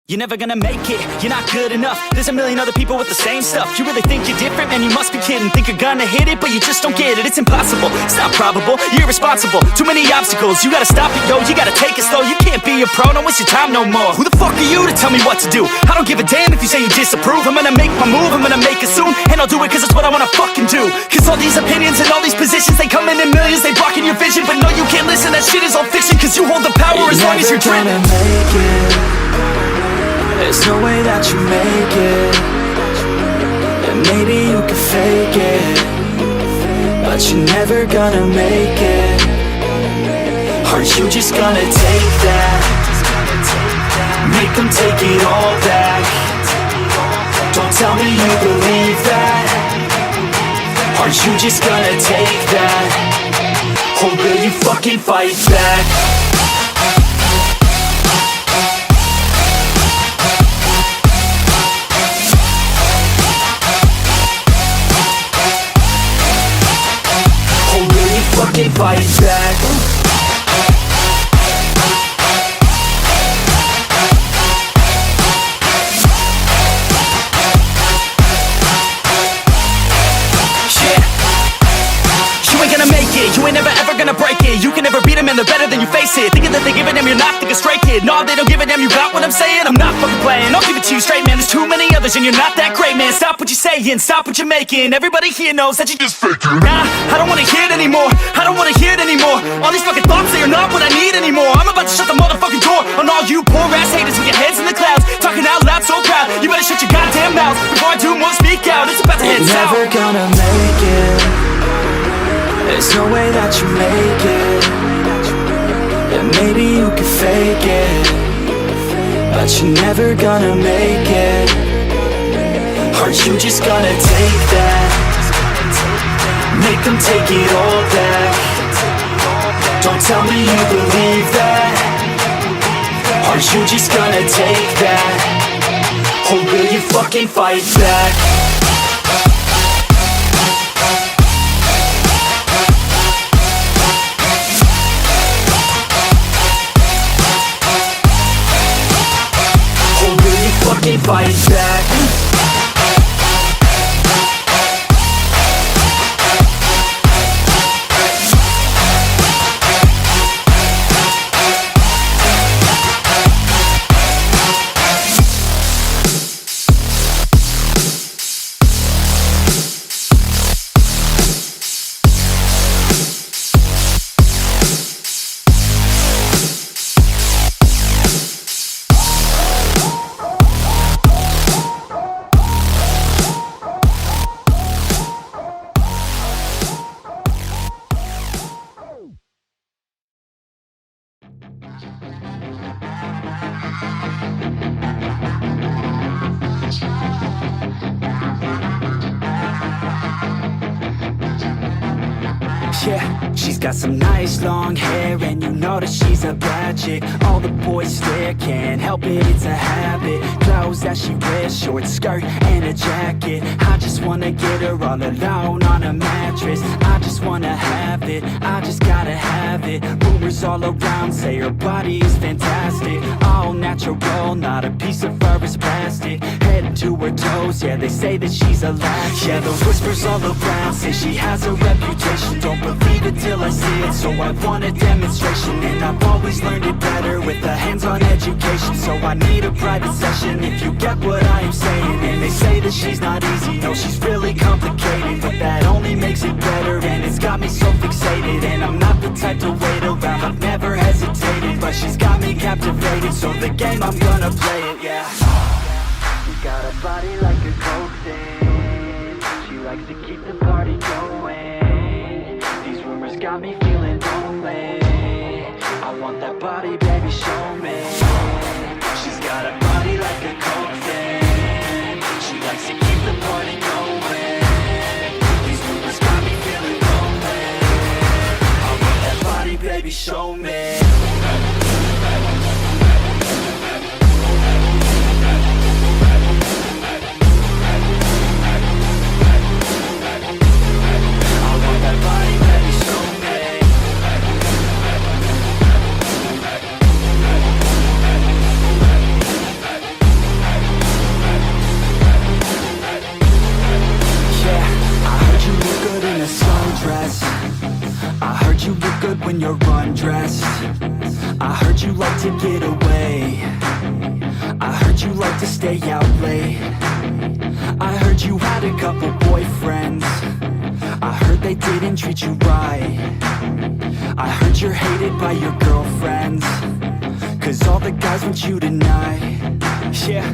You're never gonna make it, you're not good enough. There's a million other people with the same stuff. You really think you're different? Man, you must be kidding. Think you're gonna hit it, but you just don't get it. It's impossible, it's not probable, you're irresponsible. Too many obstacles, you gotta stop it, yo. You gotta take it slow, you can't be a pro, don't waste your time no more. Who the fuck are you to tell me what to do? I don't give a damn if you say you disapprove. I'm gonna make my move, I'm gonna make it soon. And I'll do it cause it's what I wanna fucking do. Cause all these opinions and all these positions, they come in millions, they blocking your vision. But no, you can't listen, that shit is all fiction. Cause you hold the power as long as you're dreaming. There's no way that you make it. And maybe you can fake it, but you're never gonna make it. Are you just gonna take that? Make them take it all back. Don't tell me you believe that. Are you just gonna take that? Or will you fucking fight back? Fucking fight back. You ain't gonna make it, you ain't never ever gonna break it. You can never beat them and they're better than you face it. Thinking that they give a damn, you're not thinking straight, kid. No, they don't give a damn, you got what I'm saying? I'm not fucking playing, I'll give it to you straight, man. There's too many others and you're not that great, man. Stop what you're saying, stop what you're making. Everybody here knows that you just faking. Nah, I don't wanna hear it anymore, I don't wanna hear it anymore. All these fucking thoughts, they are not what I need anymore. I'm about to shut the motherfucking door on all you poor ass haters with your heads in the clouds, talking out loud so proud. You better shut your goddamn mouth before I do more speak out. It's about to head south. Never gonna make it. There's no way that you make it. And maybe you can fake it, but you're never gonna make it. Are you just gonna take that? Make them take it all back. Don't tell me you believe that. Are you just gonna take that? Or will you fucking fight back? Fucking fight back. Yeah, she's got some nice long hair, and you know that she's a bad chick. All the boys stare, can't help it, it's a habit. Clothes that she wears, short skirt and a jacket. I just wanna get her all alone on a mattress. I just wanna have it, I just gotta have it. Rumors all around say her body is fantastic. All natural, not a piece of fur is plastic. Head to her toes, yeah, they say that she's a latch. Yeah, the whispers all around say she has a reputation. Don't believe it till I see it, so I want a demonstration. And I've always learned it better with a hands-on education. So I need a private session if you get what I am saying. And they say that she's not easy, no, she's really complicated. But that only makes it better, and it's got me so fixated. And I'm not the type to wait around, I've never hesitated. But she's got me captivated, so the game, I'm gonna play it, yeah. She got a body like a coke thing. She likes to keep the party going. These rumors got me feeling lonely. I want that body, baby, show me. She's got a body like a coke thing. She likes to keep the party going. These rumors got me feeling lonely. I want that body, baby, show me. like to get away. I heard you like to stay out late. I heard you had a couple boyfriends. I heard they didn't treat you right. I heard you're hated by your girlfriends, 'cause all the guys want you tonight. Yeah,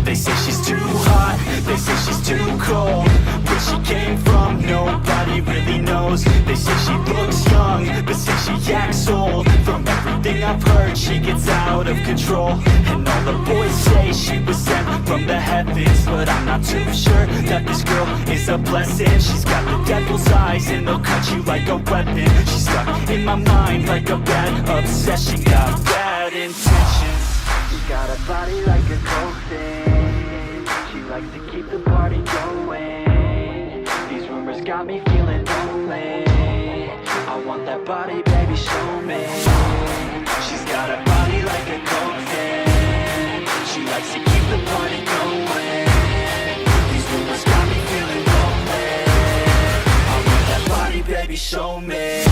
they say she's too hot, they say she's too cold. Where she came from, nobody really knows. They say she looks young, but say she acts old. From everything I've heard, she gets out of control. And all the boys say she was sent from the heavens, but I'm not too sure that this girl is a blessing. She's got the devil's eyes and they'll cut you like a weapon. She's stuck in my mind like a bad obsession. Got bad intentions. She got a body like a coffin. She likes to keep the party going. These rumors got me feeling lonely. I want that body, baby, show me. She's got a body like a coffin. She likes to keep the party going. These rumors got me feeling lonely. I want that body, baby, show me.